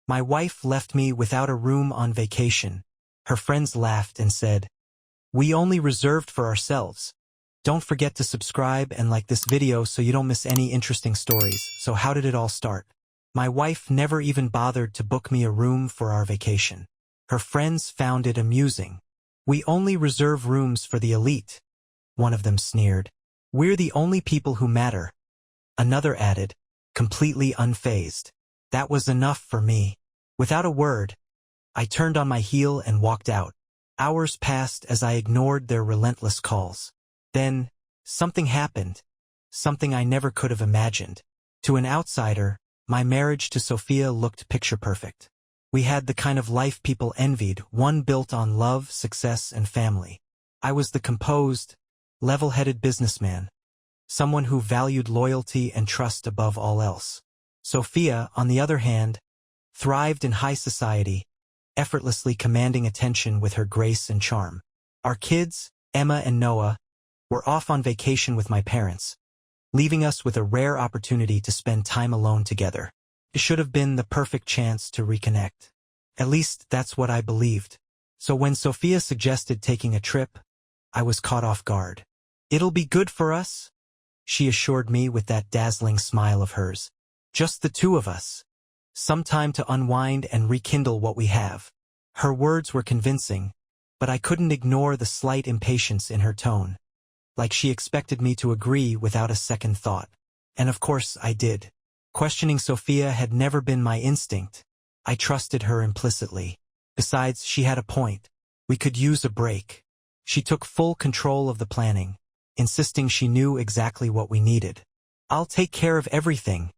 My wife left me without a room on vacation. Her friends laughed and said, "We only reserved for ourselves." Don't forget to subscribe and like this video so you don't miss any interesting stories. So how did it all start? My wife never even bothered to book me a room for our vacation. Her friends found it amusing. "We only reserve rooms for the elite," one of them sneered. "We're the only people who matter," another added, completely unfazed. That was enough for me. Without a word, I turned on my heel and walked out. Hours passed as I ignored their relentless calls. Then, something happened, something I never could have imagined. To an outsider, my marriage to Sophia looked picture-perfect. We had the kind of life people envied, one built on love, success, and family. I was the composed, level-headed businessman, someone who valued loyalty and trust above all else. Sophia, on the other hand, thrived in high society, effortlessly commanding attention with her grace and charm. Our kids, Emma and Noah, were off on vacation with my parents, leaving us with a rare opportunity to spend time alone together. It should have been the perfect chance to reconnect. At least that's what I believed. So when Sophia suggested taking a trip, I was caught off guard. "It'll be good for us," she assured me with that dazzling smile of hers. "Just the two of us. Some time to unwind and rekindle what we have." Her words were convincing, but I couldn't ignore the slight impatience in her tone, like she expected me to agree without a second thought. And of course I did. Questioning Sophia had never been my instinct. I trusted her implicitly. Besides, she had a point. We could use a break. She took full control of the planning, insisting she knew exactly what we needed. "I'll take care of everything,"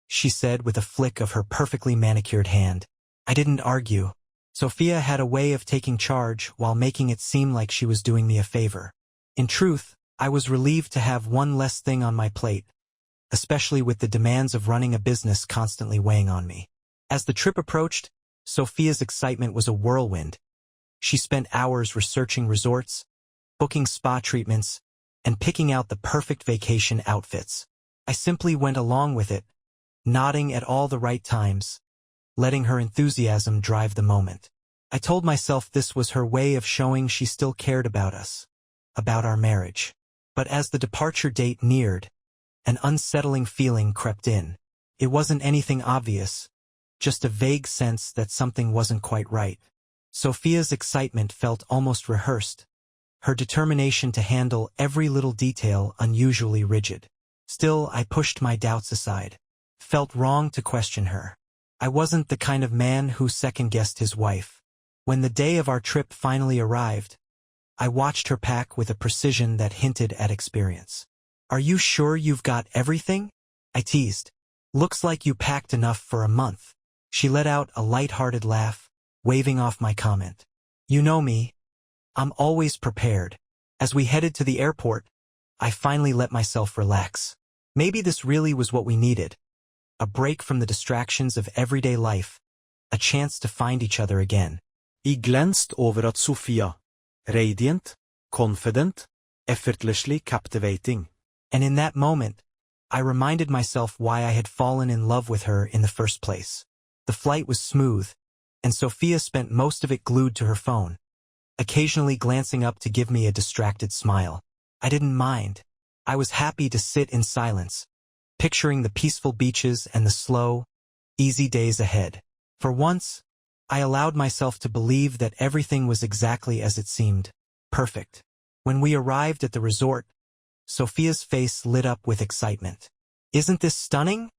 she said with a flick of her perfectly manicured hand. I didn't argue. Sophia had a way of taking charge while making it seem like she was doing me a favor. In truth, I was relieved to have one less thing on my plate, especially with the demands of running a business constantly weighing on me. As the trip approached, Sophia's excitement was a whirlwind. She spent hours researching resorts, booking spa treatments, and picking out the perfect vacation outfits. I simply went along with it, nodding at all the right times, letting her enthusiasm drive the moment. I told myself this was her way of showing she still cared about us, about our marriage. But as the departure date neared, an unsettling feeling crept in. It wasn't anything obvious, just a vague sense that something wasn't quite right. Sophia's excitement felt almost rehearsed, her determination to handle every little detail unusually rigid. Still, I pushed my doubts aside. Felt wrong to question her. I wasn't the kind of man who second-guessed his wife. When the day of our trip finally arrived, I watched her pack with a precision that hinted at experience. "Are you sure you've got everything?" I teased. "Looks like you packed enough for a month." She let out a light-hearted laugh, waving off my comment. "You know me. I'm always prepared." As we headed to the airport, I finally let myself relax. Maybe this really was what we needed. A break from the distractions of everyday life. A chance to find each other again. I glänst over at Sophia. Radiant, confident, effortlessly captivating. And in that moment, I reminded myself why I had fallen in love with her in the first place. The flight was smooth, and Sophia spent most of it glued to her phone, occasionally glancing up to give me a distracted smile. I didn't mind. I was happy to sit in silence, picturing the peaceful beaches and the slow, easy days ahead. For once, I allowed myself to believe that everything was exactly as it seemed, perfect. When we arrived at the resort, Sophia's face lit up with excitement. "Isn't this stunning?"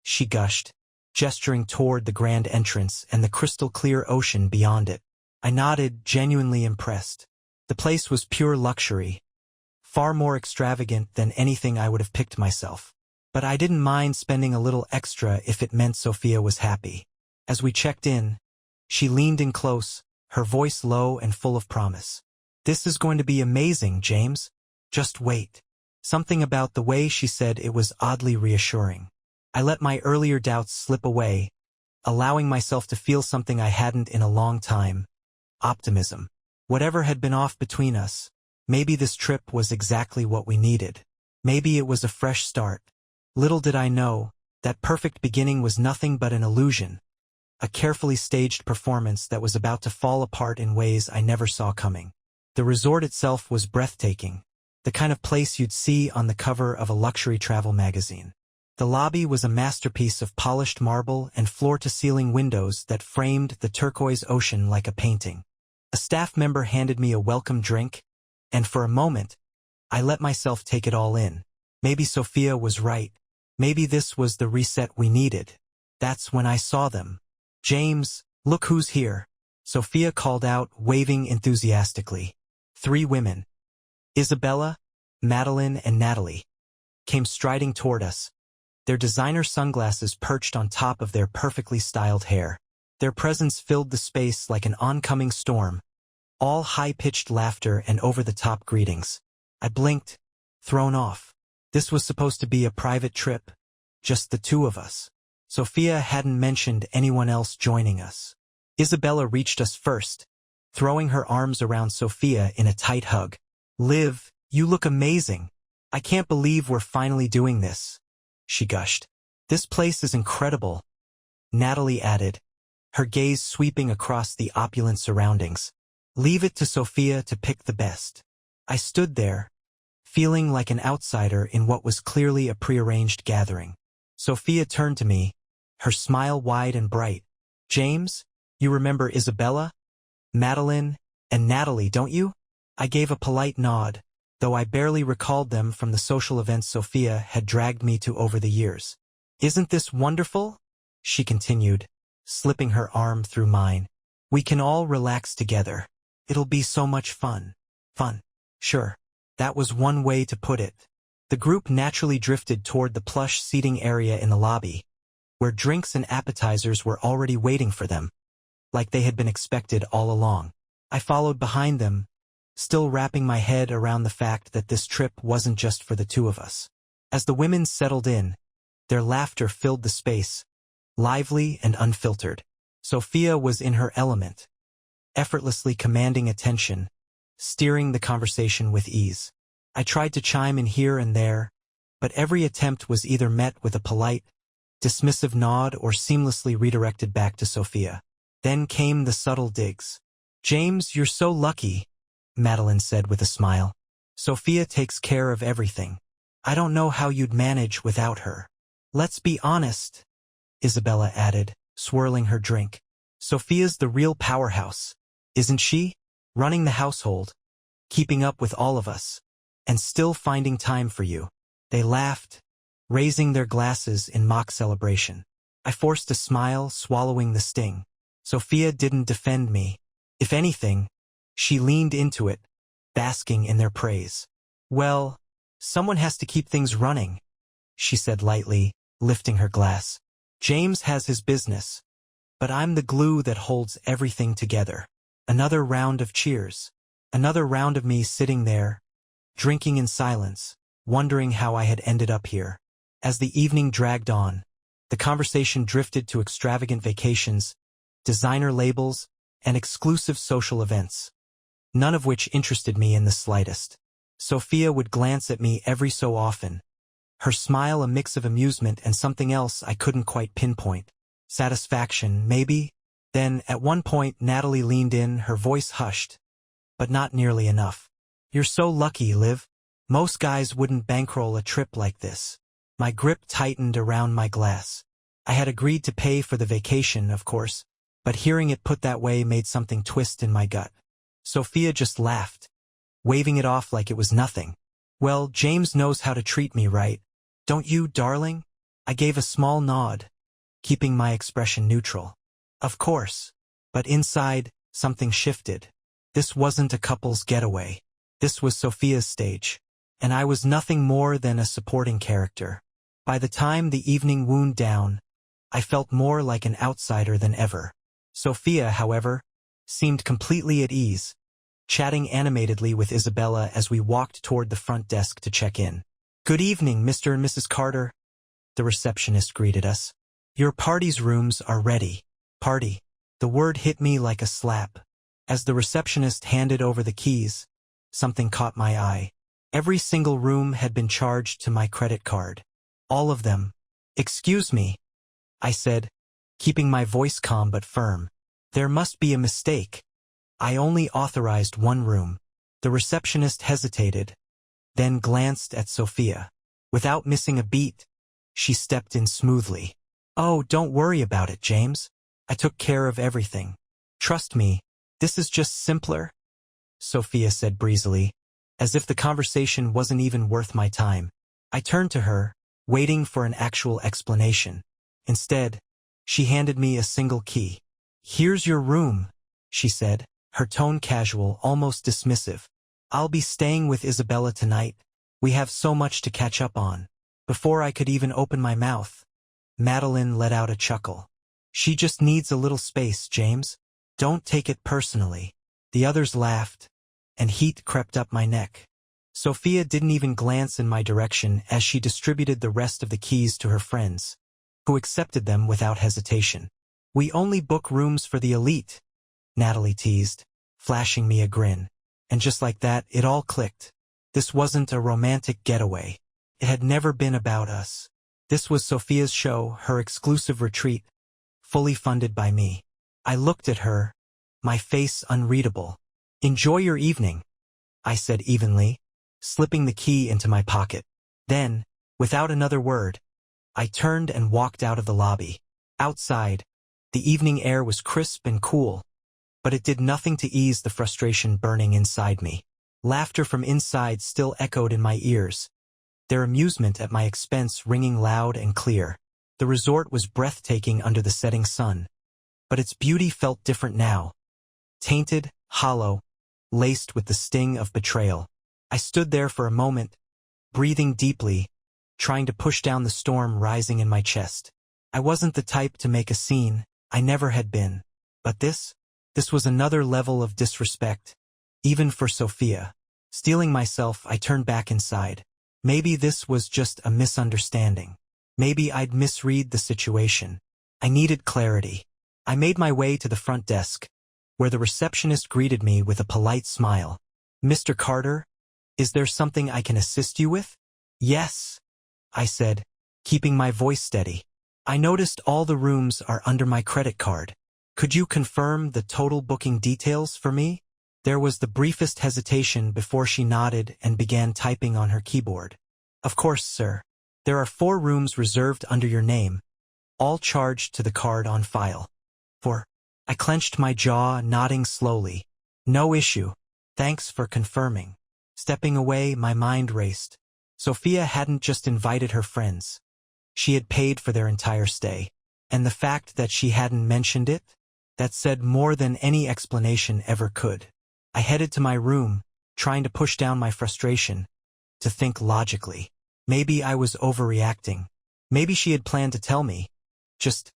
she gushed, gesturing toward the grand entrance and the crystal-clear ocean beyond it. I nodded, genuinely impressed. The place was pure luxury, far more extravagant than anything I would have picked myself. But I didn't mind spending a little extra if it meant Sophia was happy. As we checked in, she leaned in close, her voice low and full of promise. "This is going to be amazing, James. Just wait." Something about the way she said it was oddly reassuring. I let my earlier doubts slip away, allowing myself to feel something I hadn't in a long time. Optimism. Whatever had been off between us, maybe this trip was exactly what we needed. Maybe it was a fresh start. Little did I know, that perfect beginning was nothing but an illusion, a carefully staged performance that was about to fall apart in ways I never saw coming. The resort itself was breathtaking, the kind of place you'd see on the cover of a luxury travel magazine. The lobby was a masterpiece of polished marble and floor-to-ceiling windows that framed the turquoise ocean like a painting. A staff member handed me a welcome drink, and for a moment, I let myself take it all in. Maybe Sophia was right. Maybe this was the reset we needed. That's when I saw them. "James, look who's here," Sophia called out, waving enthusiastically. 3 women, Isabella, Madeline, and Natalie, came striding toward us, their designer sunglasses perched on top of their perfectly styled hair. Their presence filled the space like an oncoming storm, all high-pitched laughter and over-the-top greetings. I blinked, thrown off. This was supposed to be a private trip, just the 2 of us. Sophia hadn't mentioned anyone else joining us. Isabella reached us first, throwing her arms around Sophia in a tight hug. "Liv, you look amazing. I can't believe we're finally doing this," she gushed. "This place is incredible," Natalie added, her gaze sweeping across the opulent surroundings. "Leave it to Sophia to pick the best." I stood there, feeling like an outsider in what was clearly a prearranged gathering. Sophia turned to me, her smile wide and bright. "James, you remember Isabella, Madeline, and Natalie, don't you?" I gave a polite nod, though I barely recalled them from the social events Sophia had dragged me to over the years. "Isn't this wonderful?" she continued, slipping her arm through mine. "We can all relax together. It'll be so much fun." Fun. Sure. That was one way to put it. The group naturally drifted toward the plush seating area in the lobby, where drinks and appetizers were already waiting for them, like they had been expected all along. I followed behind them, still wrapping my head around the fact that this trip wasn't just for the 2 of us. As the women settled in, their laughter filled the space, lively and unfiltered. Sophia was in her element, effortlessly commanding attention, steering the conversation with ease. I tried to chime in here and there, but every attempt was either met with a polite, dismissive nod or seamlessly redirected back to Sophia. Then came the subtle digs. "James, you're so lucky," Madeline said with a smile. "Sophia takes care of everything. I don't know how you'd manage without her." "Let's be honest," Isabella added, swirling her drink. "Sophia's the real powerhouse, isn't she? Running the household, keeping up with all of us, and still finding time for you." They laughed, raising their glasses in mock celebration. I forced a smile, swallowing the sting. Sophia didn't defend me. If anything, she leaned into it, basking in their praise. "Well, someone has to keep things running," she said lightly, lifting her glass. "James has his business, but I'm the glue that holds everything together." Another round of cheers. Another round of me sitting there, drinking in silence, wondering how I had ended up here. As the evening dragged on, the conversation drifted to extravagant vacations, designer labels, and exclusive social events, none of which interested me in the slightest. Sophia would glance at me every so often, her smile a mix of amusement and something else I couldn't quite pinpoint. Satisfaction, maybe? Then, at one point, Natalie leaned in, her voice hushed, but not nearly enough. "You're so lucky, Liv. Most guys wouldn't bankroll a trip like this." My grip tightened around my glass. I had agreed to pay for the vacation, of course, but hearing it put that way made something twist in my gut. Sophia just laughed, waving it off like it was nothing. "Well, James knows how to treat me right. Don't you, darling?" I gave a small nod, keeping my expression neutral. Of course. But inside, something shifted. This wasn't a couple's getaway. This was Sophia's stage, and I was nothing more than a supporting character. By the time the evening wound down, I felt more like an outsider than ever. Sophia, however, seemed completely at ease, chatting animatedly with Isabella as we walked toward the front desk to check in. "Good evening, Mr. and Mrs. Carter," the receptionist greeted us. "Your party's rooms are ready." Party. The word hit me like a slap. As the receptionist handed over the keys, something caught my eye. Every single room had been charged to my credit card. All of them. "Excuse me," I said, keeping my voice calm but firm. There must be a mistake. I only authorized one room. The receptionist hesitated, then glanced at Sophia. Without missing a beat, she stepped in smoothly. Oh, don't worry about it, James. I took care of everything. Trust me, this is just simpler, Sophia said breezily, as if the conversation wasn't even worth my time. I turned to her, waiting for an actual explanation. Instead, she handed me a single key. Here's your room, she said, her tone casual, almost dismissive. I'll be staying with Isabella tonight. We have so much to catch up on. Before I could even open my mouth, Madeline let out a chuckle. She just needs a little space, James. Don't take it personally. The others laughed, and heat crept up my neck. Sophia didn't even glance in my direction as she distributed the rest of the keys to her friends, who accepted them without hesitation. We only book rooms for the elite, Natalie teased, flashing me a grin. And just like that, it all clicked. This wasn't a romantic getaway. It had never been about us. This was Sophia's show, her exclusive retreat, fully funded by me. I looked at her, my face unreadable. Enjoy your evening, I said evenly, slipping the key into my pocket. Then, without another word, I turned and walked out of the lobby. Outside, the evening air was crisp and cool, but it did nothing to ease the frustration burning inside me. Laughter from inside still echoed in my ears, their amusement at my expense ringing loud and clear. The resort was breathtaking under the setting sun, but its beauty felt different now. Tainted, hollow, laced with the sting of betrayal. I stood there for a moment, breathing deeply, trying to push down the storm rising in my chest. I wasn't the type to make a scene, I never had been. But this was another level of disrespect, even for Sophia. Steeling myself, I turned back inside. Maybe this was just a misunderstanding. Maybe I'd misread the situation. I needed clarity. I made my way to the front desk, where the receptionist greeted me with a polite smile. Mr. Carter, is there something I can assist you with? Yes, I said, keeping my voice steady. I noticed all the rooms are under my credit card. Could you confirm the total booking details for me? There was the briefest hesitation before she nodded and began typing on her keyboard. Of course, sir. There are 4 rooms reserved under your name, all charged to the card on file. I clenched my jaw, nodding slowly. No issue. Thanks for confirming. Stepping away, my mind raced. Sophia hadn't just invited her friends. She had paid for their entire stay. And the fact that she hadn't mentioned it, that said more than any explanation ever could. I headed to my room, trying to push down my frustration, to think logically. Maybe I was overreacting. Maybe she had planned to tell me, just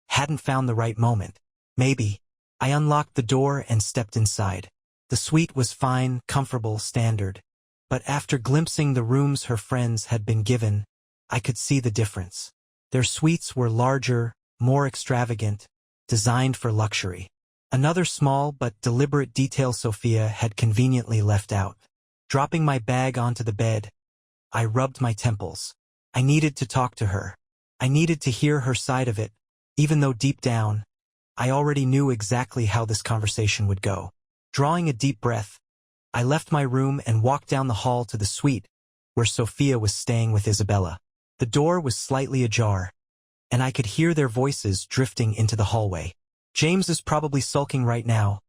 hadn't found the right moment. Maybe. I unlocked the door and stepped inside. The suite was fine, comfortable, standard. But after glimpsing the rooms her friends had been given, I could see the difference. Their suites were larger, more extravagant, designed for luxury. Another small but deliberate detail Sophia had conveniently left out. Dropping my bag onto the bed, I rubbed my temples. I needed to talk to her. I needed to hear her side of it, even though deep down, I already knew exactly how this conversation would go. Drawing a deep breath, I left my room and walked down the hall to the suite, where Sophia was staying with Isabella. The door was slightly ajar, and I could hear their voices drifting into the hallway. James is probably sulking right now.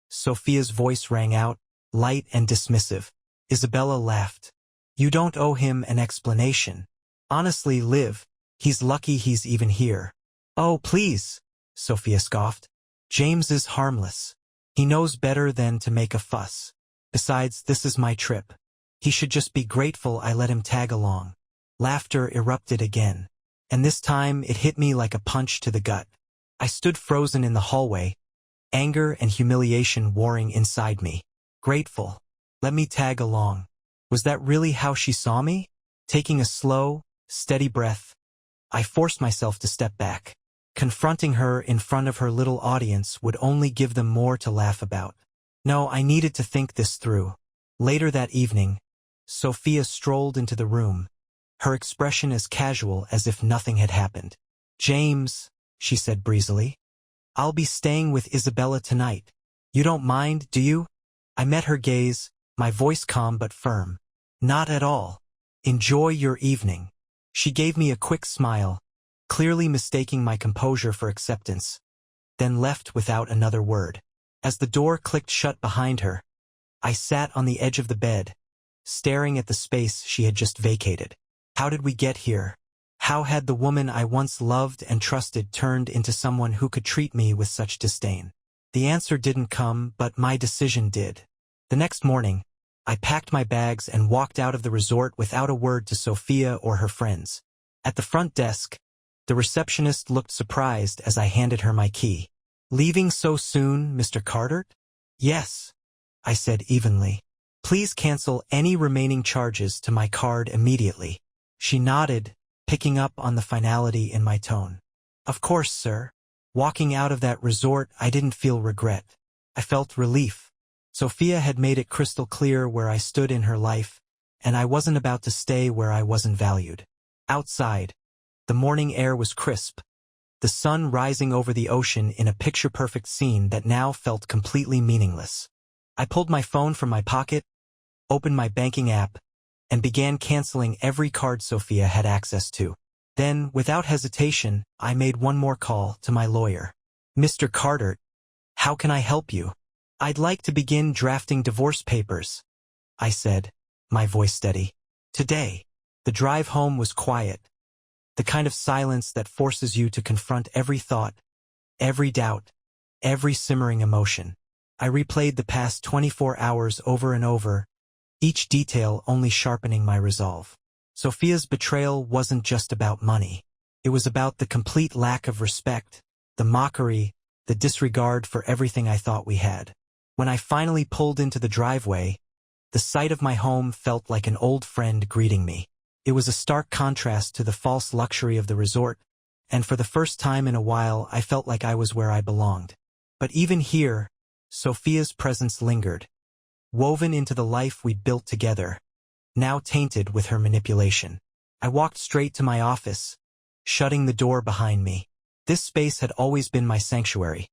Sophia's voice rang out, light and dismissive. Isabella laughed. You don't owe him an explanation. Honestly, Liv, he's lucky he's even here. Oh, please, Sophia scoffed. James is harmless. He knows better than to make a fuss. Besides, this is my trip. He should just be grateful I let him tag along. Laughter erupted again, and this time it hit me like a punch to the gut. I stood frozen in the hallway, anger and humiliation warring inside me. Grateful. Let me tag along. Was that really how she saw me? Taking a slow, steady breath, I forced myself to step back. Confronting her in front of her little audience would only give them more to laugh about. No, I needed to think this through. Later that evening, Sophia strolled into the room, her expression as casual as if nothing had happened. James, she said breezily. I'll be staying with Isabella tonight. You don't mind, do you? I met her gaze, my voice calm but firm. Not at all. Enjoy your evening. She gave me a quick smile, clearly mistaking my composure for acceptance, then left without another word. As the door clicked shut behind her, I sat on the edge of the bed, staring at the space she had just vacated. How did we get here? How had the woman I once loved and trusted turned into someone who could treat me with such disdain? The answer didn't come, but my decision did. The next morning, I packed my bags and walked out of the resort without a word to Sophia or her friends. At the front desk, the receptionist looked surprised as I handed her my key. Leaving so soon, Mr. Carter? Yes, I said evenly. Please cancel any remaining charges to my card immediately. She nodded, picking up on the finality in my tone. Of course, sir. Walking out of that resort, I didn't feel regret. I felt relief. Sophia had made it crystal clear where I stood in her life, and I wasn't about to stay where I wasn't valued. Outside, the morning air was crisp, the sun rising over the ocean in a picture-perfect scene that now felt completely meaningless. I pulled my phone from my pocket, opened my banking app, and began canceling every card Sophia had access to. Then, without hesitation, I made one more call to my lawyer. Mr. Carter, how can I help you? I'd like to begin drafting divorce papers, I said, my voice steady. Today. The drive home was quiet, the kind of silence that forces you to confront every thought, every doubt, every simmering emotion. I replayed the past 24 hours over and over, each detail only sharpening my resolve. Sophia's betrayal wasn't just about money. It was about the complete lack of respect, the mockery, the disregard for everything I thought we had. When I finally pulled into the driveway, the sight of my home felt like an old friend greeting me. It was a stark contrast to the false luxury of the resort, and for the first time in a while I felt like I was where I belonged. But even here, Sophia's presence lingered, woven into the life we'd built together, now tainted with her manipulation. I walked straight to my office, shutting the door behind me. This space had always been my sanctuary,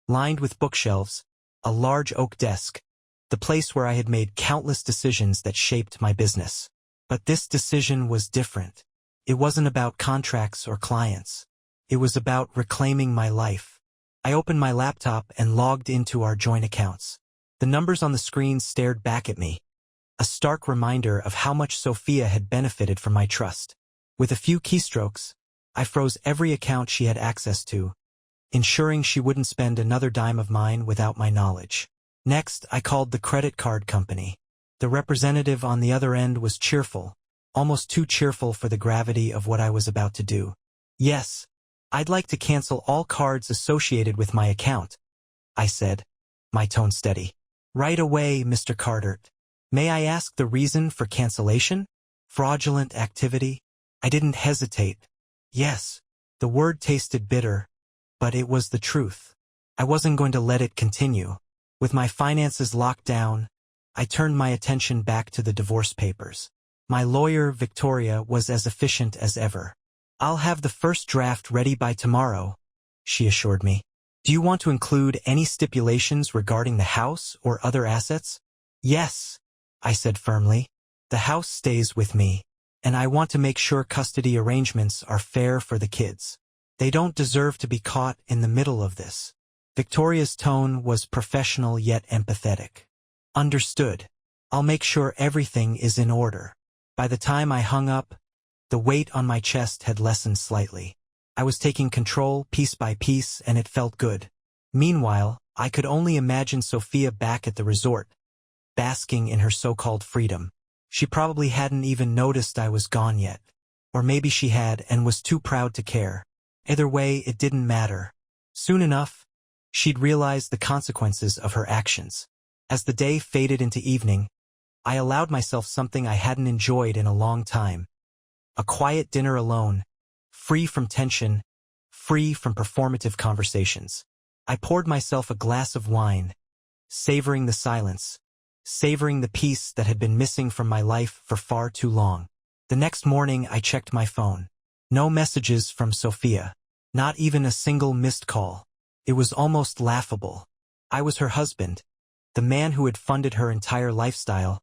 lined with bookshelves, a large oak desk, the place where I had made countless decisions that shaped my business. But this decision was different. It wasn't about contracts or clients. It was about reclaiming my life. I opened my laptop and logged into our joint accounts. The numbers on the screen stared back at me, a stark reminder of how much Sophia had benefited from my trust. With a few keystrokes, I froze every account she had access to, ensuring she wouldn't spend another dime of mine without my knowledge. Next, I called the credit card company. The representative on the other end was cheerful, almost too cheerful for the gravity of what I was about to do. Yes, I'd like to cancel all cards associated with my account, I said, my tone steady. Right away, Mr. Carter. May I ask the reason for cancellation? Fraudulent activity? I didn't hesitate. Yes, the word tasted bitter, but it was the truth. I wasn't going to let it continue. With my finances locked down, I turned my attention back to the divorce papers. My lawyer, Victoria, was as efficient as ever. I'll have the first draft ready by tomorrow, she assured me. Do you want to include any stipulations regarding the house or other assets? Yes, I said firmly. The house stays with me, and I want to make sure custody arrangements are fair for the kids. They don't deserve to be caught in the middle of this. Victoria's tone was professional yet empathetic. Understood. I'll make sure everything is in order. By the time I hung up, the weight on my chest had lessened slightly. I was taking control piece by piece, and it felt good. Meanwhile, I could only imagine Sophia back at the resort, basking in her so-called freedom. She probably hadn't even noticed I was gone yet. Or maybe she had and was too proud to care. Either way, it didn't matter. Soon enough, she'd realize the consequences of her actions. As the day faded into evening, I allowed myself something I hadn't enjoyed in a long time. A quiet dinner alone, free from tension, free from performative conversations. I poured myself a glass of wine, savoring the silence, savoring the peace that had been missing from my life for far too long. The next morning I checked my phone. No messages from Sophia. Not even a single missed call. It was almost laughable. I was her husband, the man who had funded her entire lifestyle,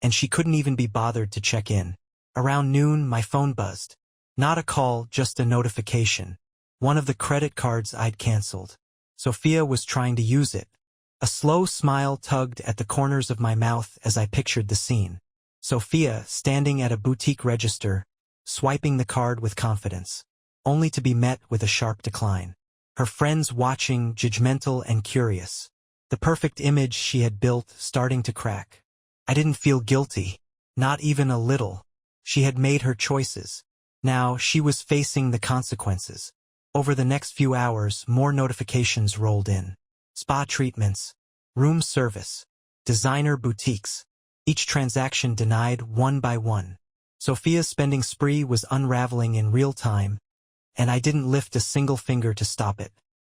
and she couldn't even be bothered to check in. Around noon, my phone buzzed. Not a call, just a notification. One of the credit cards I'd canceled. Sophia was trying to use it. A slow smile tugged at the corners of my mouth as I pictured the scene. Sophia, standing at a boutique register, swiping the card with confidence, only to be met with a sharp decline. Her friends watching, judgmental and curious. The perfect image she had built starting to crack. I didn't feel guilty. Not even a little. She had made her choices. Now she was facing the consequences. Over the next few hours, more notifications rolled in. Spa treatments, room service, designer boutiques. Each transaction denied one by one. Sophia's spending spree was unraveling in real time, and I didn't lift a single finger to stop it.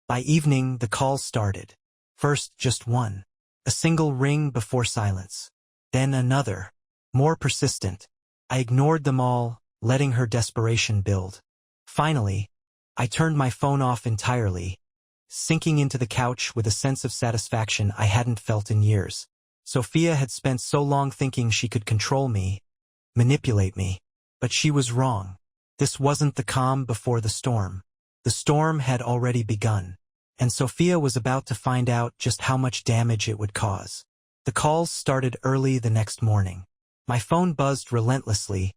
By evening, the calls started. First, just one. A single ring before silence. Then another, more persistent. I ignored them all, letting her desperation build. Finally, I turned my phone off entirely, sinking into the couch with a sense of satisfaction I hadn't felt in years. Sophia had spent so long thinking she could control me, manipulate me, but she was wrong. This wasn't the calm before the storm. The storm had already begun, and Sophia was about to find out just how much damage it would cause. The calls started early the next morning. My phone buzzed relentlessly,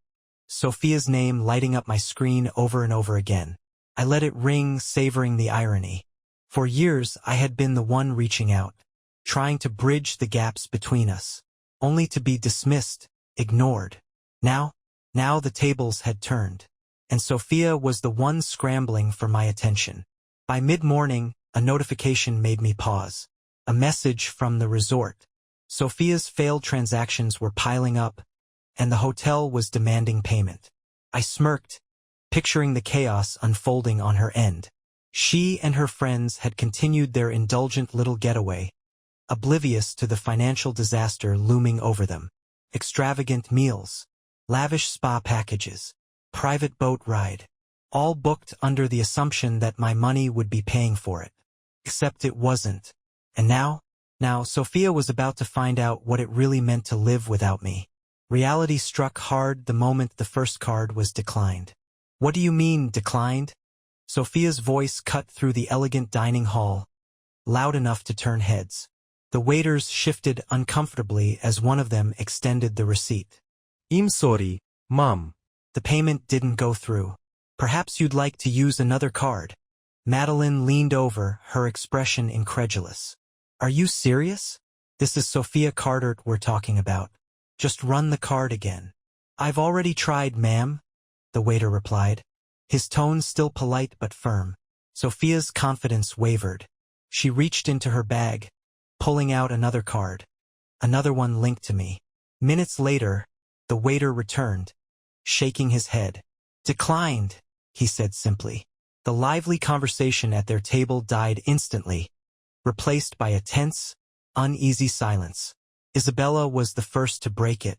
Sophia's name lighting up my screen over and over again. I let it ring, savoring the irony. For years, I had been the one reaching out, trying to bridge the gaps between us, only to be dismissed, ignored. Now the tables had turned, and Sophia was the one scrambling for my attention. By mid-morning, a notification made me pause. A message from the resort. Sophia's failed transactions were piling up, and the hotel was demanding payment. I smirked, picturing the chaos unfolding on her end. She and her friends had continued their indulgent little getaway, oblivious to the financial disaster looming over them. Extravagant meals, lavish spa packages, private boat ride, all booked under the assumption that my money would be paying for it. Except it wasn't. And now Sophia was about to find out what it really meant to live without me. Reality struck hard the moment the first card was declined. What do you mean, declined? Sophia's voice cut through the elegant dining hall, loud enough to turn heads. The waiters shifted uncomfortably as one of them extended the receipt. I'm sorry, Mom. The payment didn't go through. Perhaps you'd like to use another card. Madeline leaned over, her expression incredulous. Are you serious? This is Sophia Carter we're talking about. Just run the card again. I've already tried, ma'am, the waiter replied, his tone still polite but firm. Sophia's confidence wavered. She reached into her bag, pulling out another card. Another one linked to me. Minutes later, the waiter returned, shaking his head. Declined, he said simply. The lively conversation at their table died instantly, replaced by a tense, uneasy silence. Isabella was the first to break it.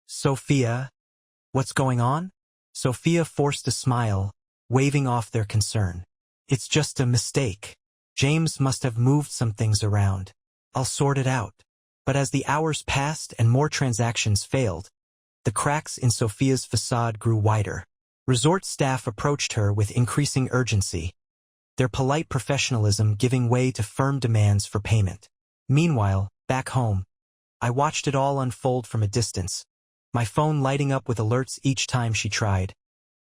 Sophia, what's going on? Sophia forced a smile, waving off their concern. It's just a mistake. James must have moved some things around. I'll sort it out. But as the hours passed and more transactions failed, the cracks in Sophia's facade grew wider. Resort staff approached her with increasing urgency, their polite professionalism giving way to firm demands for payment. Meanwhile, back home, I watched it all unfold from a distance, my phone lighting up with alerts each time she tried,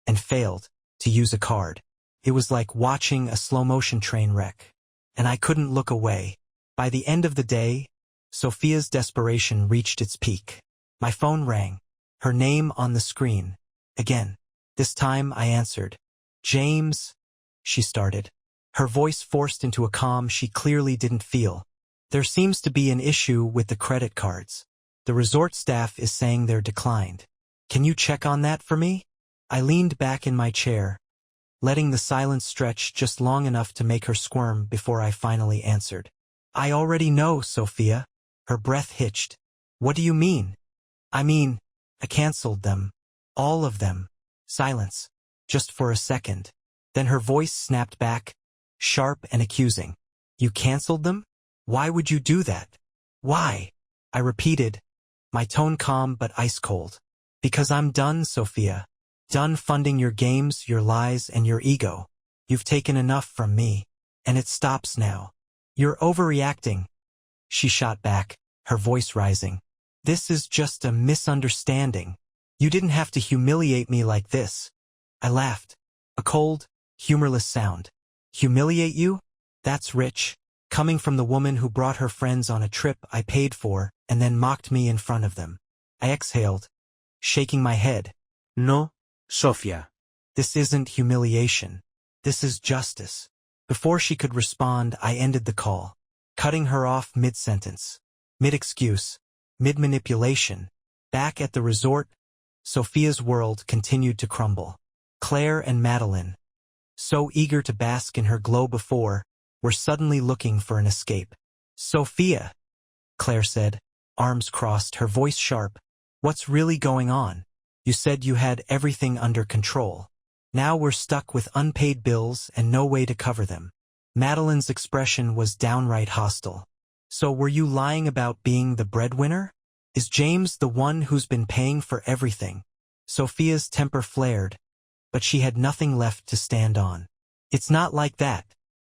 and failed, to use a card. It was like watching a slow-motion train wreck, and I couldn't look away. By the end of the day, Sophia's desperation reached its peak. My phone rang, her name on the screen. Again. This time I answered. James, she started, her voice forced into a calm she clearly didn't feel. There seems to be an issue with the credit cards. The resort staff is saying they're declined. Can you check on that for me? I leaned back in my chair, letting the silence stretch just long enough to make her squirm before I finally answered. I already know, Sophia. Her breath hitched. What do you mean? I canceled them. All of them. Silence. Just for a second. Then her voice snapped back, sharp and accusing. You canceled them? Why would you do that? Why? I repeated, my tone calm but ice-cold. Because I'm done, Sophia. Done funding your games, your lies, and your ego. You've taken enough from me. And it stops now. You're overreacting. She shot back, her voice rising. This is just a misunderstanding. You didn't have to humiliate me like this. I laughed. A cold, humorless sound. Humiliate you? That's rich. Coming from the woman who brought her friends on a trip I paid for and then mocked me in front of them. I exhaled, shaking my head. No, Sofia. This isn't humiliation. This is justice. Before she could respond, I ended the call, cutting her off mid-sentence, mid-excuse, mid-manipulation. Back at the resort, Sophia's world continued to crumble. Claire and Madeline, so eager to bask in her glow before, were suddenly looking for an escape. Sophia, Claire said, arms crossed, her voice sharp. What's really going on? You said you had everything under control. Now we're stuck with unpaid bills and no way to cover them. Madeline's expression was downright hostile. So were you lying about being the breadwinner? Is James the one who's been paying for everything? Sophia's temper flared, but she had nothing left to stand on. It's not like that,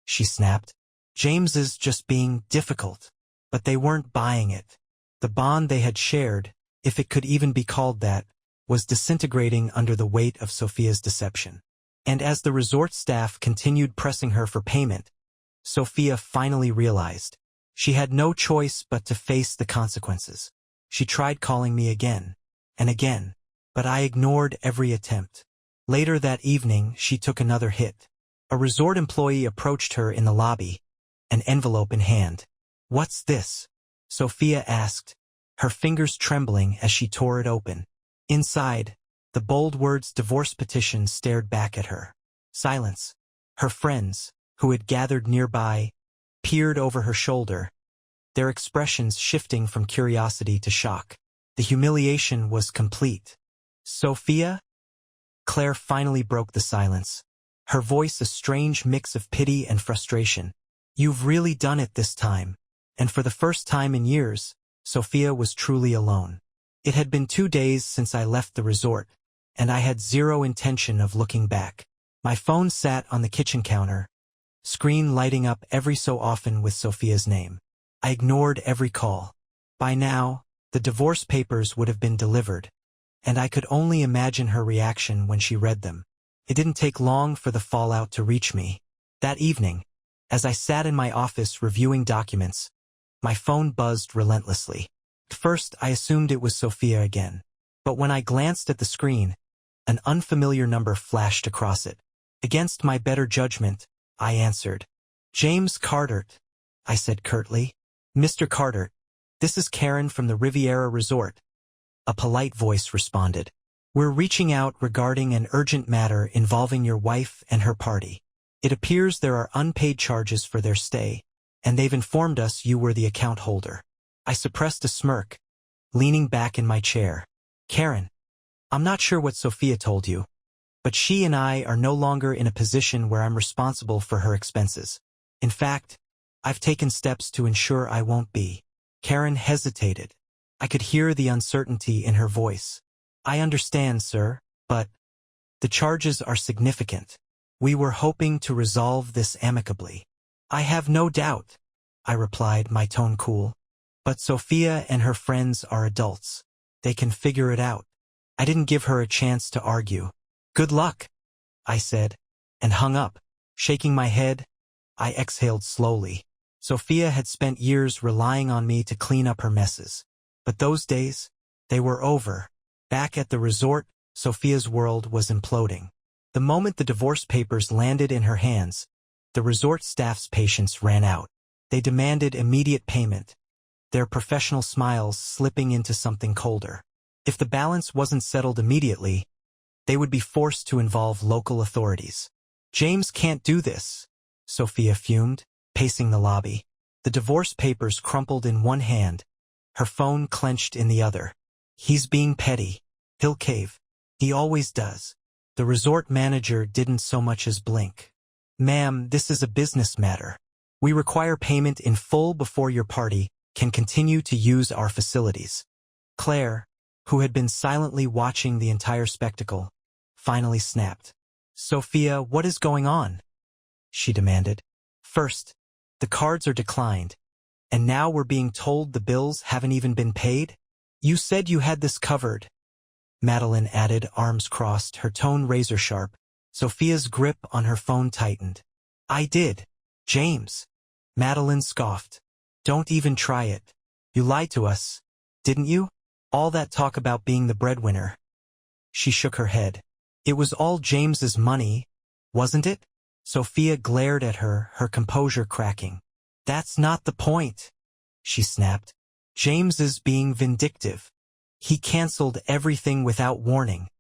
she snapped. James is just being difficult. But they weren't buying it. The bond they had shared, if it could even be called that, was disintegrating under the weight of Sophia's deception. And as the resort staff continued pressing her for payment, Sophia finally realized she had no choice but to face the consequences. She tried calling me again and again, but I ignored every attempt. Later that evening, she took another hit. A resort employee approached her in the lobby, an envelope in hand. What's this? Sophia asked, her fingers trembling as she tore it open. Inside, the bold words divorce petition stared back at her. Silence. Her friends, who had gathered nearby, peered over her shoulder, their expressions shifting from curiosity to shock. The humiliation was complete. Sophia? Claire finally broke the silence, her voice a strange mix of pity and frustration. You've really done it this time. And for the first time in years, Sophia was truly alone. It had been 2 days since I left the resort, and I had zero intention of looking back. My phone sat on the kitchen counter, screen lighting up every so often with Sophia's name. I ignored every call. By now, the divorce papers would have been delivered, and I could only imagine her reaction when she read them. It didn't take long for the fallout to reach me. That evening, as I sat in my office reviewing documents, my phone buzzed relentlessly. At first, I assumed it was Sophia again. But when I glanced at the screen, an unfamiliar number flashed across it. Against my better judgment, I answered. James Cartert, I said curtly. Mr. Cartert, this is Karen from the Riviera Resort. A polite voice responded. We're reaching out regarding an urgent matter involving your wife and her party. It appears there are unpaid charges for their stay, and they've informed us you were the account holder. I suppressed a smirk, leaning back in my chair. Karen, I'm not sure what Sophia told you, but she and I are no longer in a position where I'm responsible for her expenses. In fact, I've taken steps to ensure I won't be. Karen hesitated. I could hear the uncertainty in her voice. I understand, sir, but the charges are significant. We were hoping to resolve this amicably. I have no doubt, I replied, my tone cool. But Sophia and her friends are adults. They can figure it out. I didn't give her a chance to argue. Good luck, I said, and hung up. Shaking my head, I exhaled slowly. Sophia had spent years relying on me to clean up her messes. But those days, they were over. Back at the resort, Sophia's world was imploding. The moment the divorce papers landed in her hands, the resort staff's patience ran out. They demanded immediate payment, their professional smiles slipping into something colder. If the balance wasn't settled immediately, they would be forced to involve local authorities. James can't do this, Sophia fumed, pacing the lobby. The divorce papers crumpled in one hand, her phone clenched in the other. He's being petty. He'll cave. He always does. The resort manager didn't so much as blink. "Ma'am, this is a business matter. We require payment in full before your party can continue to use our facilities." Claire, who had been silently watching the entire spectacle, finally snapped. "Sophia, what is going on?" she demanded. "First, the cards are declined, and now we're being told the bills haven't even been paid? You said you had this covered," Madeline added, arms crossed, her tone razor-sharp. Sophia's grip on her phone tightened. "I did, James." Madeline scoffed. "Don't even try it. You lied to us, didn't you? All that talk about being the breadwinner." She shook her head. "It was all James's money, wasn't it?" Sophia glared at her, her composure cracking. "That's not the point," she snapped. "James is being vindictive. He canceled everything without warning.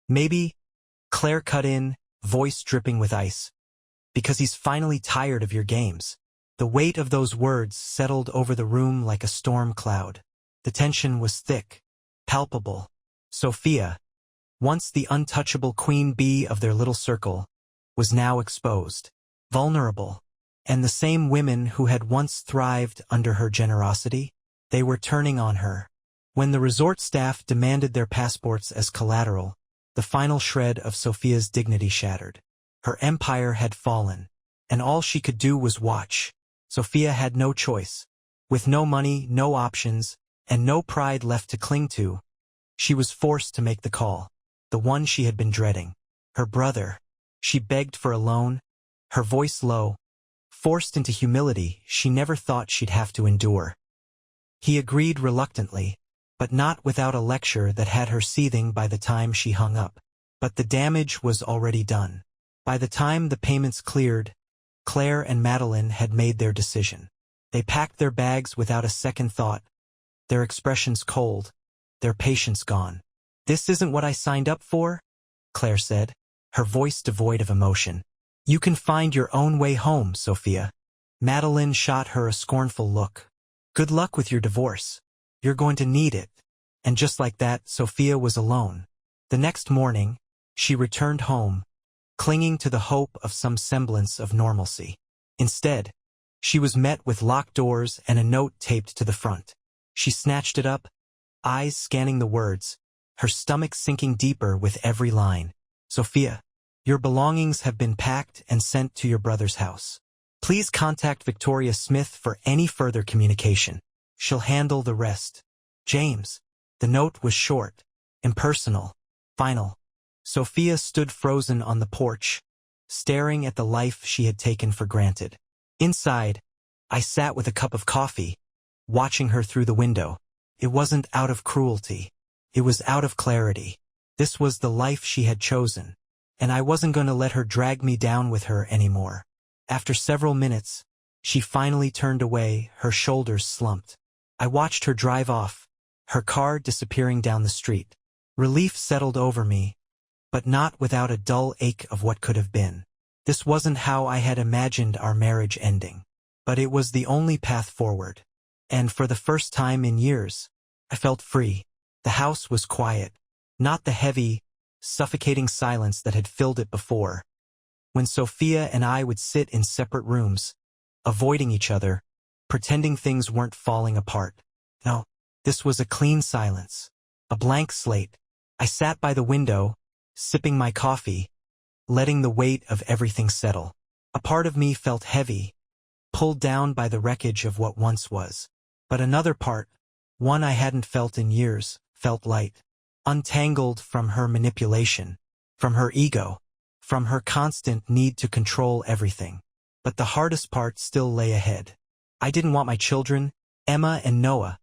Maybe," Claire cut in, voice dripping with ice, "because he's finally tired of your games." The weight of those words settled over the room like a storm cloud. The tension was thick, palpable. Sophia, once the untouchable queen bee of their little circle, was now exposed, vulnerable. And the same women who had once thrived under her generosity, they were turning on her. When the resort staff demanded their passports as collateral, the final shred of Sophia's dignity shattered. Her empire had fallen, and all she could do was watch. Sophia had no choice. With no money, no options, and no pride left to cling to, she was forced to make the call, the one she had been dreading. Her brother. She begged for a loan, her voice low, forced into humility she never thought she'd have to endure. He agreed reluctantly, but not without a lecture that had her seething by the time she hung up. But the damage was already done. By the time the payments cleared, Claire and Madeline had made their decision. They packed their bags without a second thought, their expressions cold, their patience gone. "This isn't what I signed up for," Claire said, her voice devoid of emotion. "You can find your own way home, Sophia." Madeline shot her a scornful look. "Good luck with your divorce. You're going to need it." And just like that, Sophia was alone. The next morning, she returned home, clinging to the hope of some semblance of normalcy. Instead, she was met with locked doors and a note taped to the front. She snatched it up, eyes scanning the words, her stomach sinking deeper with every line. "Sophia, your belongings have been packed and sent to your brother's house. Please contact Victoria Smith for any further communication. She'll handle the rest. James." The note was short, impersonal, final. Sophia stood frozen on the porch, staring at the life she had taken for granted. Inside, I sat with a cup of coffee, watching her through the window. It wasn't out of cruelty. It was out of clarity. This was the life she had chosen, and I wasn't going to let her drag me down with her anymore. After several minutes, she finally turned away, her shoulders slumped. I watched her drive off, her car disappearing down the street. Relief settled over me, but not without a dull ache of what could have been. This wasn't how I had imagined our marriage ending, but it was the only path forward. And for the first time in years, I felt free. The house was quiet, not the heavy, suffocating silence that had filled it before. When Sophia and I would sit in separate rooms, avoiding each other, pretending things weren't falling apart. No, this was a clean silence, a blank slate. I sat by the window, sipping my coffee, letting the weight of everything settle. A part of me felt heavy, pulled down by the wreckage of what once was. But another part, one I hadn't felt in years, felt light, untangled from her manipulation, from her ego, from her constant need to control everything. But the hardest part still lay ahead. I didn't want my children, Emma and Noah,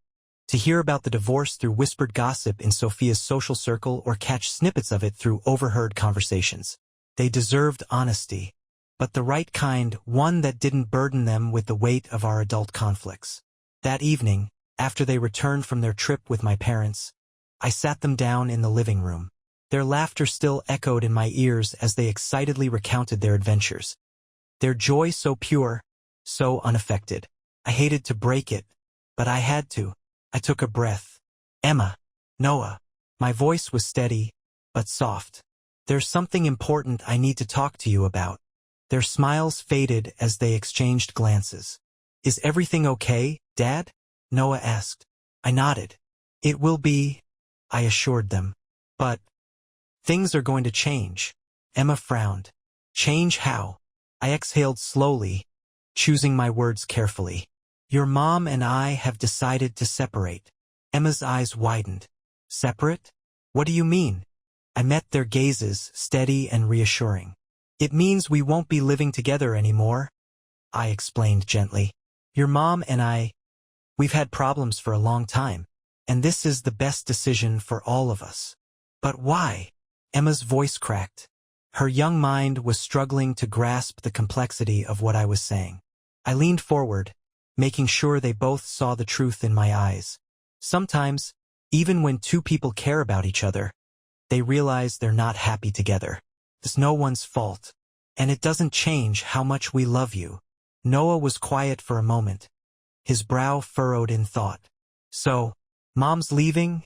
to hear about the divorce through whispered gossip in Sophia's social circle or catch snippets of it through overheard conversations. They deserved honesty, but the right kind, one that didn't burden them with the weight of our adult conflicts. That evening, after they returned from their trip with my parents, I sat them down in the living room. Their laughter still echoed in my ears as they excitedly recounted their adventures. Their joy so pure, so unaffected. I hated to break it, but I had to. I took a breath. "Emma, Noah." My voice was steady, but soft. There's something important I need to talk to you about. Their smiles faded as they exchanged glances. Is everything okay, Dad? Noah asked. I nodded. It will be, I assured them. But things are going to change. Emma frowned. Change how? I exhaled slowly, choosing my words carefully. Your mom and I have decided to separate. Emma's eyes widened. Separate? What do you mean? I met their gazes, steady and reassuring. It means we won't be living together anymore, I explained gently. Your mom and we've had problems for a long time, and this is the best decision for all of us. But why? Emma's voice cracked. Her young mind was struggling to grasp the complexity of what I was saying. I leaned forward, making sure they both saw the truth in my eyes. Sometimes, even when two people care about each other, they realize they're not happy together. It's no one's fault, and it doesn't change how much we love you. Noah was quiet for a moment, his brow furrowed in thought. So, Mom's leaving?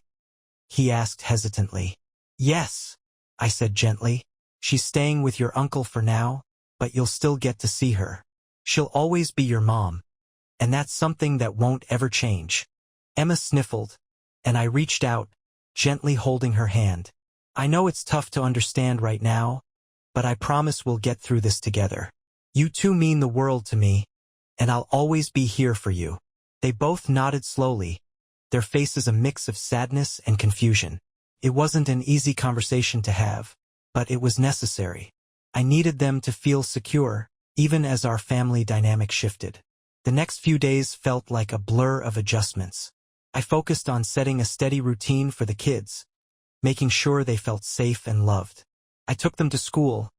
He asked hesitantly. Yes, I said gently. She's staying with your uncle for now, but you'll still get to see her. She'll always be your mom, and that's something that won't ever change. Emma sniffled, and I reached out, gently holding her hand. I know it's tough to understand right now, but I promise we'll get through this together. You two mean the world to me, and I'll always be here for you. They both nodded slowly, their faces a mix of sadness and confusion. It wasn't an easy conversation to have, but it was necessary. I needed them to feel secure, even as our family dynamic shifted. The next few days felt like a blur of adjustments. I focused on setting a steady routine for the kids, making sure they felt safe and loved. I took them to school,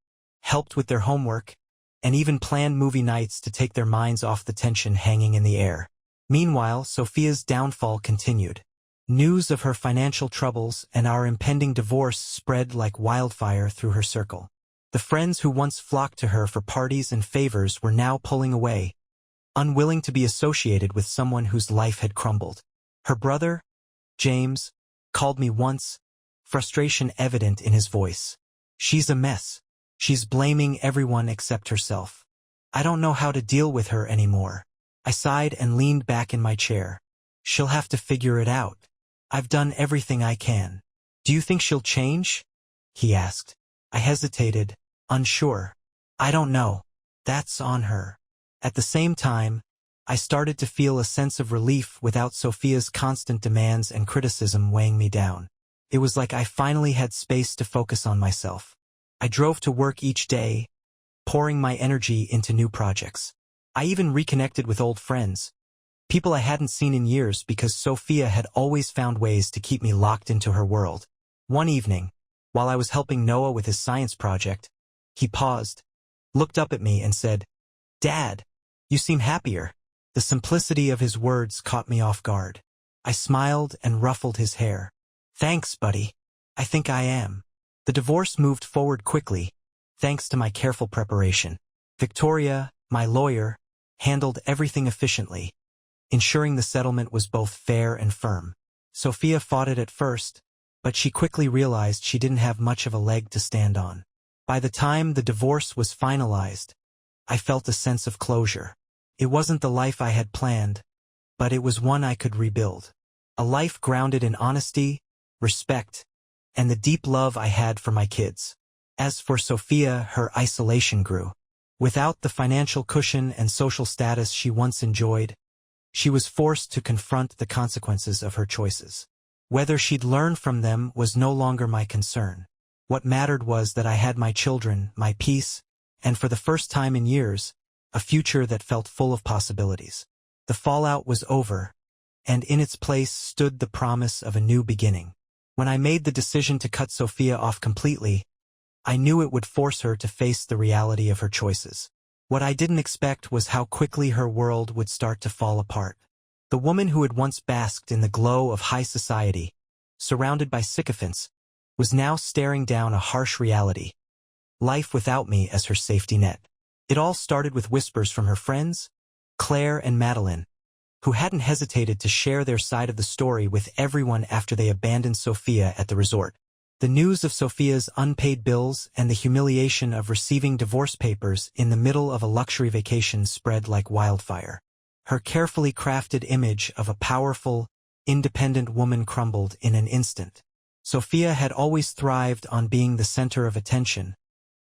helped with their homework, and even planned movie nights to take their minds off the tension hanging in the air. Meanwhile, Sophia's downfall continued. News of her financial troubles and our impending divorce spread like wildfire through her circle. The friends who once flocked to her for parties and favors were now pulling away, unwilling to be associated with someone whose life had crumbled. Her brother, James, called me once, frustration evident in his voice. She's a mess. She's blaming everyone except herself. I don't know how to deal with her anymore. I sighed and leaned back in my chair. She'll have to figure it out. I've done everything I can. Do you think she'll change? He asked. I hesitated, unsure. I don't know. That's on her. At the same time, I started to feel a sense of relief without Sophia's constant demands and criticism weighing me down. It was like I finally had space to focus on myself. I drove to work each day, pouring my energy into new projects. I even reconnected with old friends, people I hadn't seen in years because Sophia had always found ways to keep me locked into her world. One evening, while I was helping Noah with his science project, he paused, looked up at me and said, "Dad, you seem happier." The simplicity of his words caught me off guard. I smiled and ruffled his hair. "Thanks, buddy. I think I am." The divorce moved forward quickly, thanks to my careful preparation. Victoria, my lawyer, handled everything efficiently, ensuring the settlement was both fair and firm. Sophia fought it at first, but she quickly realized she didn't have much of a leg to stand on. By the time the divorce was finalized, I felt a sense of closure. It wasn't the life I had planned, but it was one I could rebuild. A life grounded in honesty, respect, and the deep love I had for my kids. As for Sophia, her isolation grew. Without the financial cushion and social status she once enjoyed, she was forced to confront the consequences of her choices. Whether she'd learn from them was no longer my concern. What mattered was that I had my children, my peace, and for the first time in years, a future that felt full of possibilities. The fallout was over, and in its place stood the promise of a new beginning. When I made the decision to cut Sophia off completely, I knew it would force her to face the reality of her choices. What I didn't expect was how quickly her world would start to fall apart. The woman who had once basked in the glow of high society, surrounded by sycophants, was now staring down a harsh reality. Life without me as her safety net. It all started with whispers from her friends, Claire and Madeline, who hadn't hesitated to share their side of the story with everyone after they abandoned Sophia at the resort. The news of Sophia's unpaid bills and the humiliation of receiving divorce papers in the middle of a luxury vacation spread like wildfire. Her carefully crafted image of a powerful, independent woman crumbled in an instant. Sophia had always thrived on being the center of attention,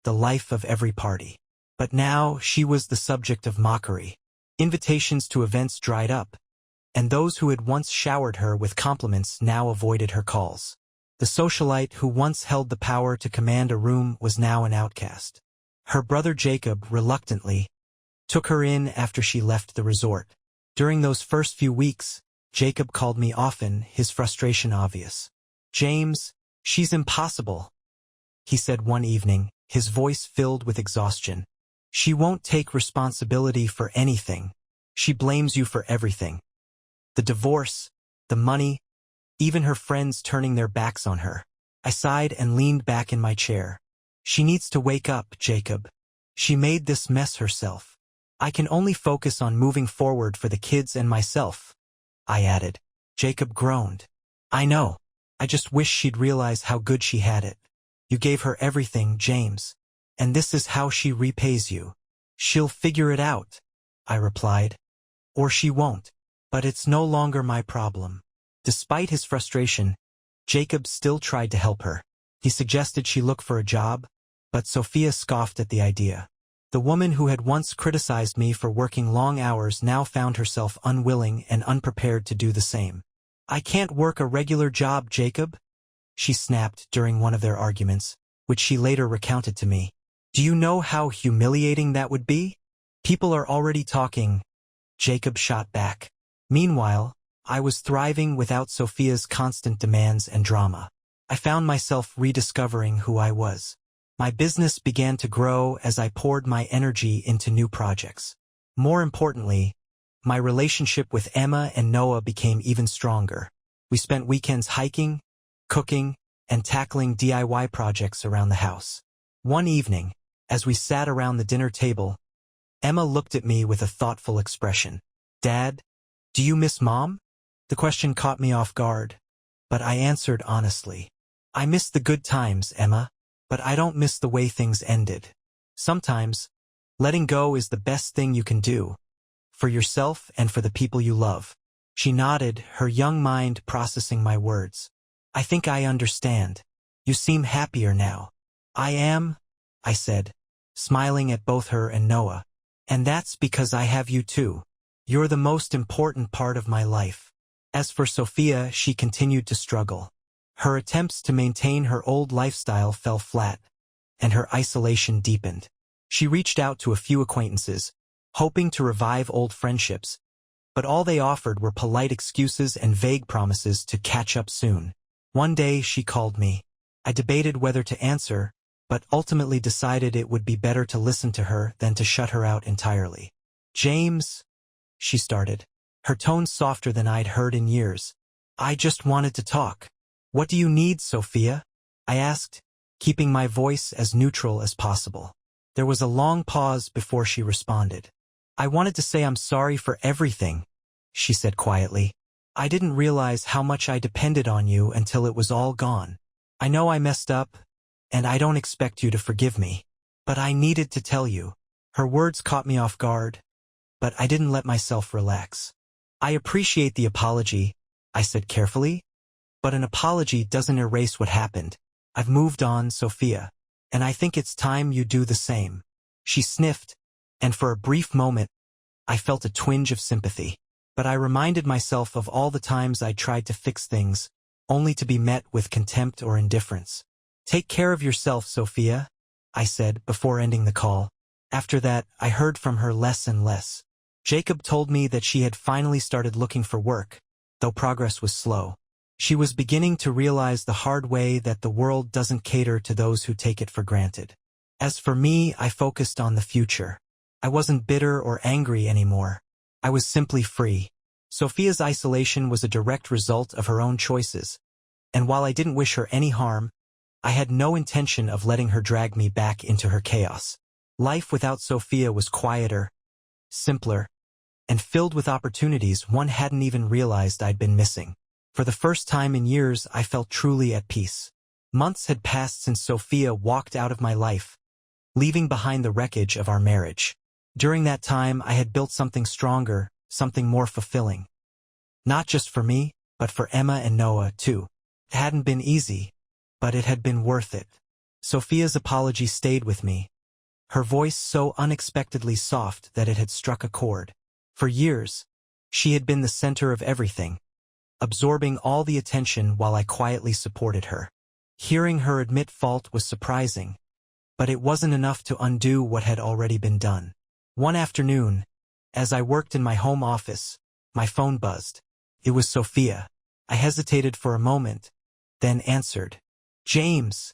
the life of every party. But now she was the subject of mockery. Invitations to events dried up, and those who had once showered her with compliments now avoided her calls. The socialite who once held the power to command a room was now an outcast. Her brother Jacob, reluctantly, took her in after she left the resort. During those first few weeks, Jacob called me often, his frustration obvious. "James, she's impossible," he said one evening, his voice filled with exhaustion. "She won't take responsibility for anything. She blames you for everything. The divorce, the money, even her friends turning their backs on her." I sighed and leaned back in my chair. "She needs to wake up, Jacob. She made this mess herself. I can only focus on moving forward for the kids and myself," I added. Jacob groaned. "I know. I just wish she'd realize how good she had it. You gave her everything, James, and this is how she repays you." "She'll figure it out," I replied. "Or she won't. But it's no longer my problem." Despite his frustration, Jacob still tried to help her. He suggested she look for a job, but Sophia scoffed at the idea. The woman who had once criticized me for working long hours now found herself unwilling and unprepared to do the same. "I can't work a regular job, Jacob," she snapped during one of their arguments, which she later recounted to me. "Do you know how humiliating that would be? People are already talking," Jacob shot back. Meanwhile, I was thriving without Sophia's constant demands and drama. I found myself rediscovering who I was. My business began to grow as I poured my energy into new projects. More importantly, my relationship with Emma and Noah became even stronger. We spent weekends hiking, cooking, and tackling DIY projects around the house. One evening, as we sat around the dinner table, Emma looked at me with a thoughtful expression. "Dad, do you miss Mom?" The question caught me off guard, but I answered honestly. "I miss the good times, Emma, but I don't miss the way things ended. Sometimes, letting go is the best thing you can do, for yourself and for the people you love." She nodded, her young mind processing my words. "I think I understand. You seem happier now." "I am," I said, smiling at both her and Noah. "And that's because I have you too. You're the most important part of my life." As for Sophia, she continued to struggle. Her attempts to maintain her old lifestyle fell flat, and her isolation deepened. She reached out to a few acquaintances, hoping to revive old friendships, but all they offered were polite excuses and vague promises to catch up soon. One day she called me. I debated whether to answer, but ultimately decided it would be better to listen to her than to shut her out entirely. "James," she started, her tone softer than I'd heard in years. "I just wanted to talk." "What do you need, Sophia?" I asked, keeping my voice as neutral as possible. There was a long pause before she responded. "I wanted to say I'm sorry for everything," she said quietly. "I didn't realize how much I depended on you until it was all gone. I know I messed up, and I don't expect you to forgive me. But I needed to tell you." Her words caught me off guard, but I didn't let myself relax. "I appreciate the apology," I said carefully, "but an apology doesn't erase what happened. I've moved on, Sophia, and I think it's time you do the same." She sniffed, and for a brief moment, I felt a twinge of sympathy. But I reminded myself of all the times I tried to fix things, only to be met with contempt or indifference. "Take care of yourself, Sophia," I said before ending the call. After that, I heard from her less and less. Jacob told me that she had finally started looking for work, though progress was slow. She was beginning to realize the hard way that the world doesn't cater to those who take it for granted. As for me, I focused on the future. I wasn't bitter or angry anymore. I was simply free. Sophia's isolation was a direct result of her own choices, and while I didn't wish her any harm, I had no intention of letting her drag me back into her chaos. Life without Sophia was quieter, simpler, and filled with opportunities one hadn't even realized I'd been missing. For the first time in years, I felt truly at peace. Months had passed since Sophia walked out of my life, leaving behind the wreckage of our marriage. During that time, I had built something stronger, something more fulfilling. Not just for me, but for Emma and Noah, too. It hadn't been easy, but it had been worth it. Sophia's apology stayed with me, her voice so unexpectedly soft that it had struck a chord. For years, she had been the center of everything, absorbing all the attention while I quietly supported her. Hearing her admit fault was surprising, but it wasn't enough to undo what had already been done. One afternoon, as I worked in my home office, my phone buzzed. It was Sophia. I hesitated for a moment, then answered. "James,"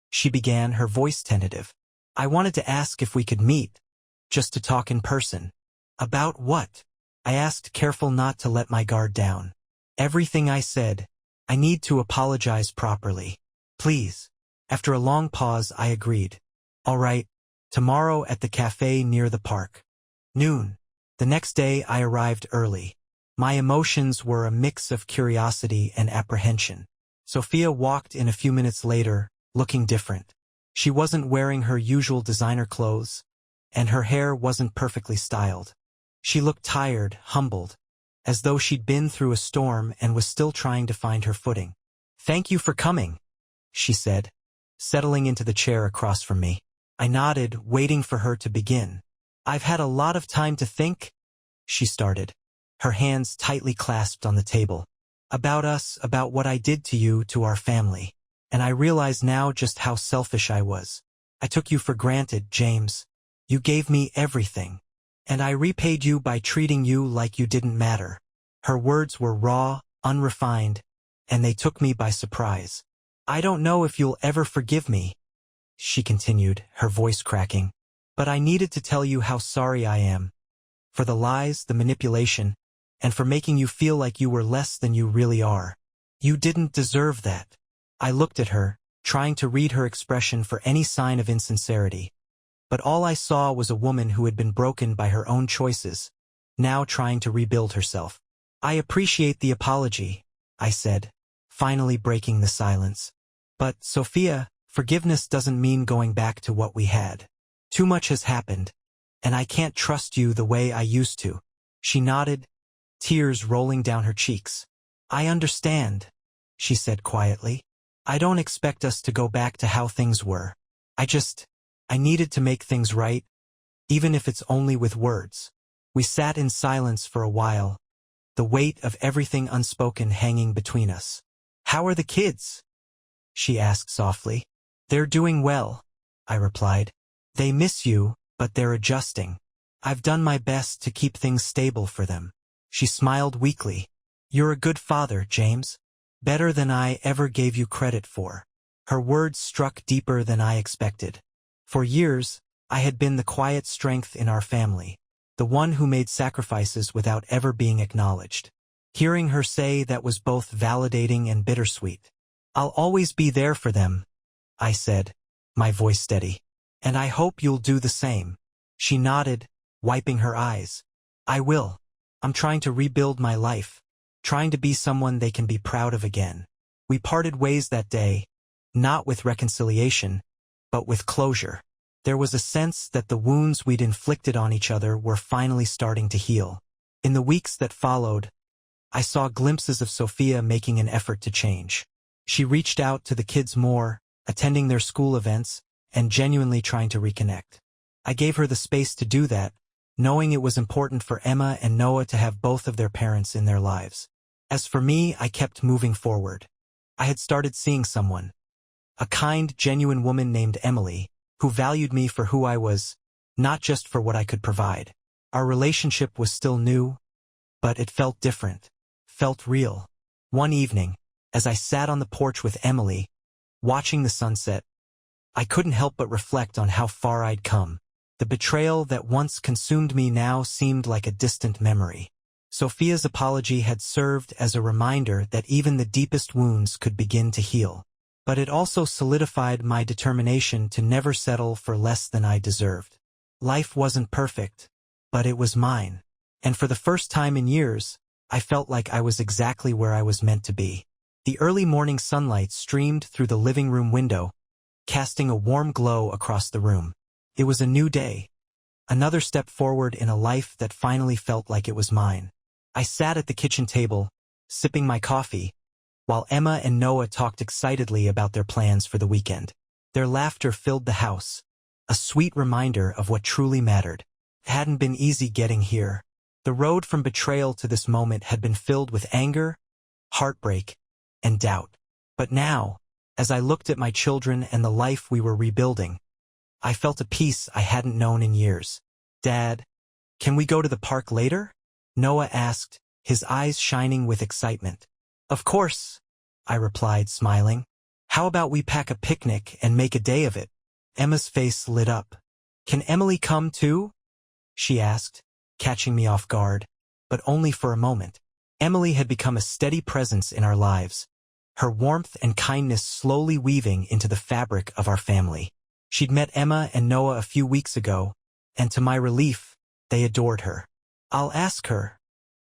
she began, her voice tentative. "I wanted to ask if we could meet, just to talk in person." "About what?" I asked, careful not to let my guard down. "Everything," I said. "I need to apologize properly. Please." After a long pause, I agreed. "All right, tomorrow at the cafe near the park. Noon." The next day I arrived early. My emotions were a mix of curiosity and apprehension. Sophia walked in a few minutes later, looking different. She wasn't wearing her usual designer clothes, and her hair wasn't perfectly styled. She looked tired, humbled, as though she'd been through a storm and was still trying to find her footing. "Thank you for coming," she said, settling into the chair across from me. I nodded, waiting for her to begin. "I've had a lot of time to think," she started, her hands tightly clasped on the table. "About us, about what I did to you, to our family. And I realize now just how selfish I was. I took you for granted, James. You gave me everything. And I repaid you by treating you like you didn't matter." Her words were raw, unrefined, and they took me by surprise. "I don't know if you'll ever forgive me," she continued, her voice cracking. "But I needed to tell you how sorry I am. For the lies, the manipulation, and for making you feel like you were less than you really are. You didn't deserve that." I looked at her, trying to read her expression for any sign of insincerity. But all I saw was a woman who had been broken by her own choices, now trying to rebuild herself. "I appreciate the apology," I said, finally breaking the silence. "But, Sophia, forgiveness doesn't mean going back to what we had. Too much has happened, and I can't trust you the way I used to." She nodded, tears rolling down her cheeks. "I understand," she said quietly. "I don't expect us to go back to how things were. I needed to make things right, even if it's only with words." We sat in silence for a while, the weight of everything unspoken hanging between us. "How are the kids?" she asked softly. "They're doing well," I replied. "They miss you, but they're adjusting. I've done my best to keep things stable for them." She smiled weakly. "You're a good father, James. Better than I ever gave you credit for." Her words struck deeper than I expected. For years, I had been the quiet strength in our family, the one who made sacrifices without ever being acknowledged. Hearing her say that was both validating and bittersweet. "I'll always be there for them," I said, my voice steady. "And I hope you'll do the same." She nodded, wiping her eyes. "I will. I'm trying to rebuild my life, trying to be someone they can be proud of again." We parted ways that day, not with reconciliation, but with closure. There was a sense that the wounds we'd inflicted on each other were finally starting to heal. In the weeks that followed, I saw glimpses of Sophia making an effort to change. She reached out to the kids more, attending their school events, and genuinely trying to reconnect. I gave her the space to do that, knowing it was important for Emma and Noah to have both of their parents in their lives. As for me, I kept moving forward. I had started seeing someone. A kind, genuine woman named Emily, who valued me for who I was, not just for what I could provide. Our relationship was still new, but it felt different, felt real. One evening, as I sat on the porch with Emily, watching the sunset, I couldn't help but reflect on how far I'd come. The betrayal that once consumed me now seemed like a distant memory. Sophia's apology had served as a reminder that even the deepest wounds could begin to heal. But it also solidified my determination to never settle for less than I deserved. Life wasn't perfect, but it was mine. And for the first time in years, I felt like I was exactly where I was meant to be. The early morning sunlight streamed through the living room window, casting a warm glow across the room. It was a new day, another step forward in a life that finally felt like it was mine. I sat at the kitchen table, sipping my coffee, while Emma and Noah talked excitedly about their plans for the weekend. Their laughter filled the house, a sweet reminder of what truly mattered. It hadn't been easy getting here. The road from betrayal to this moment had been filled with anger, heartbreak, and doubt. But now, as I looked at my children and the life we were rebuilding, I felt a peace I hadn't known in years. "Dad, can we go to the park later?" Noah asked, his eyes shining with excitement. "Of course," I replied, smiling. "How about we pack a picnic and make a day of it?" Emma's face lit up. "Can Emily come too?" she asked, catching me off guard, but only for a moment. Emily had become a steady presence in our lives, her warmth and kindness slowly weaving into the fabric of our family. She'd met Emma and Noah a few weeks ago, and to my relief, they adored her. "I'll ask her,"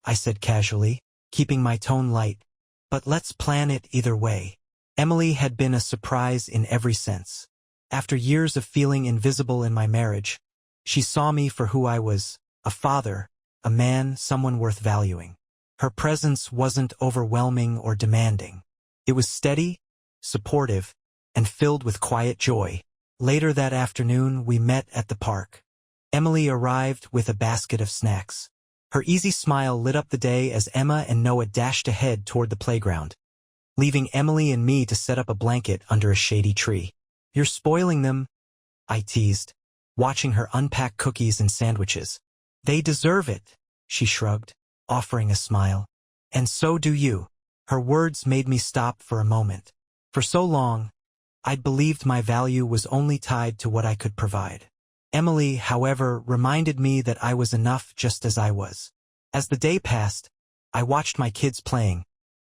I said casually, keeping my tone light, "but let's plan it either way." Emily had been a surprise in every sense. After years of feeling invisible in my marriage, she saw me for who I was, a father, a man, someone worth valuing. Her presence wasn't overwhelming or demanding. It was steady, supportive, and filled with quiet joy. Later that afternoon, we met at the park. Emily arrived with a basket of snacks. Her easy smile lit up the day as Emma and Noah dashed ahead toward the playground, leaving Emily and me to set up a blanket under a shady tree. "You're spoiling them," I teased, watching her unpack cookies and sandwiches. "They deserve it," she shrugged, offering a smile. "And so do you." Her words made me stop for a moment. For so long, I'd believed my value was only tied to what I could provide. Emily, however, reminded me that I was enough just as I was. As the day passed, I watched my kids playing,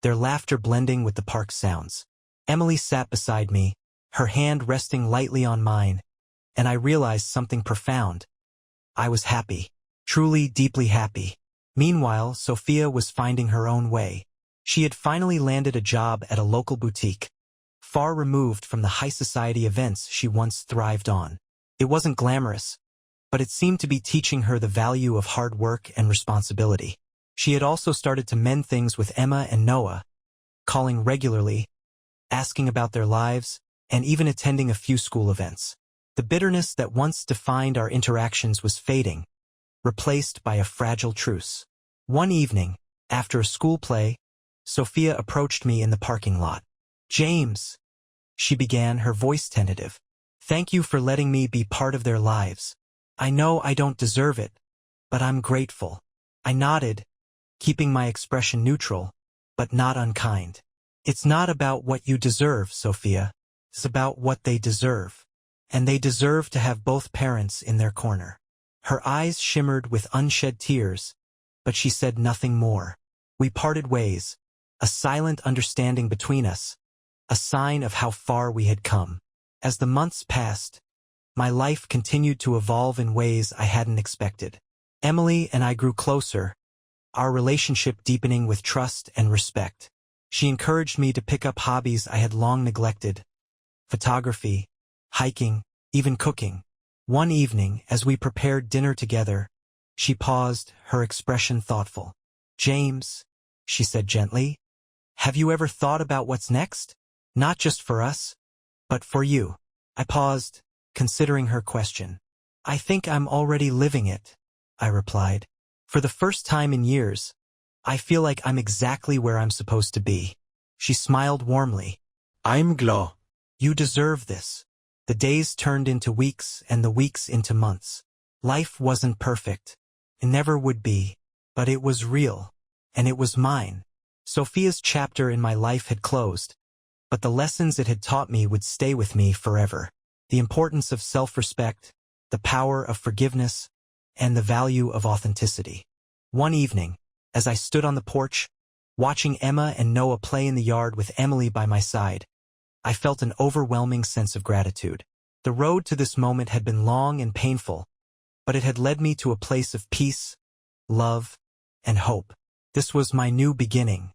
their laughter blending with the park sounds. Emily sat beside me, her hand resting lightly on mine, and I realized something profound. I was happy, truly deeply happy. Meanwhile, Sophia was finding her own way. She had finally landed a job at a local boutique, far removed from the high society events she once thrived on. It wasn't glamorous, but it seemed to be teaching her the value of hard work and responsibility. She had also started to mend things with Emma and Noah, calling regularly, asking about their lives, and even attending a few school events. The bitterness that once defined our interactions was fading, replaced by a fragile truce. One evening, after a school play, Sophia approached me in the parking lot. "James," she began, her voice tentative, "thank you for letting me be part of their lives. I know I don't deserve it, but I'm grateful." I nodded, keeping my expression neutral, but not unkind. "It's not about what you deserve, Sophia. It's about what they deserve. And they deserve to have both parents in their corner." Her eyes shimmered with unshed tears, but she said nothing more. We parted ways, a silent understanding between us, a sign of how far we had come. As the months passed, my life continued to evolve in ways I hadn't expected. Emily and I grew closer, our relationship deepening with trust and respect. She encouraged me to pick up hobbies I had long neglected: photography, hiking, even cooking. One evening, as we prepared dinner together, she paused, her expression thoughtful. "James," she said gently, "have you ever thought about what's next? Not just for us, but for you." I paused, considering her question. "I think I'm already living it," I replied. "For the first time in years, I feel like I'm exactly where I'm supposed to be." She smiled warmly. I'm glad. "You deserve this." The days turned into weeks and the weeks into months. Life wasn't perfect. It never would be. But it was real. And it was mine. Sophia's chapter in my life had closed, but the lessons it had taught me would stay with me forever. The importance of self-respect, the power of forgiveness, and the value of authenticity. One evening, as I stood on the porch, watching Emma and Noah play in the yard with Emily by my side, I felt an overwhelming sense of gratitude. The road to this moment had been long and painful, but it had led me to a place of peace, love, and hope. This was my new beginning,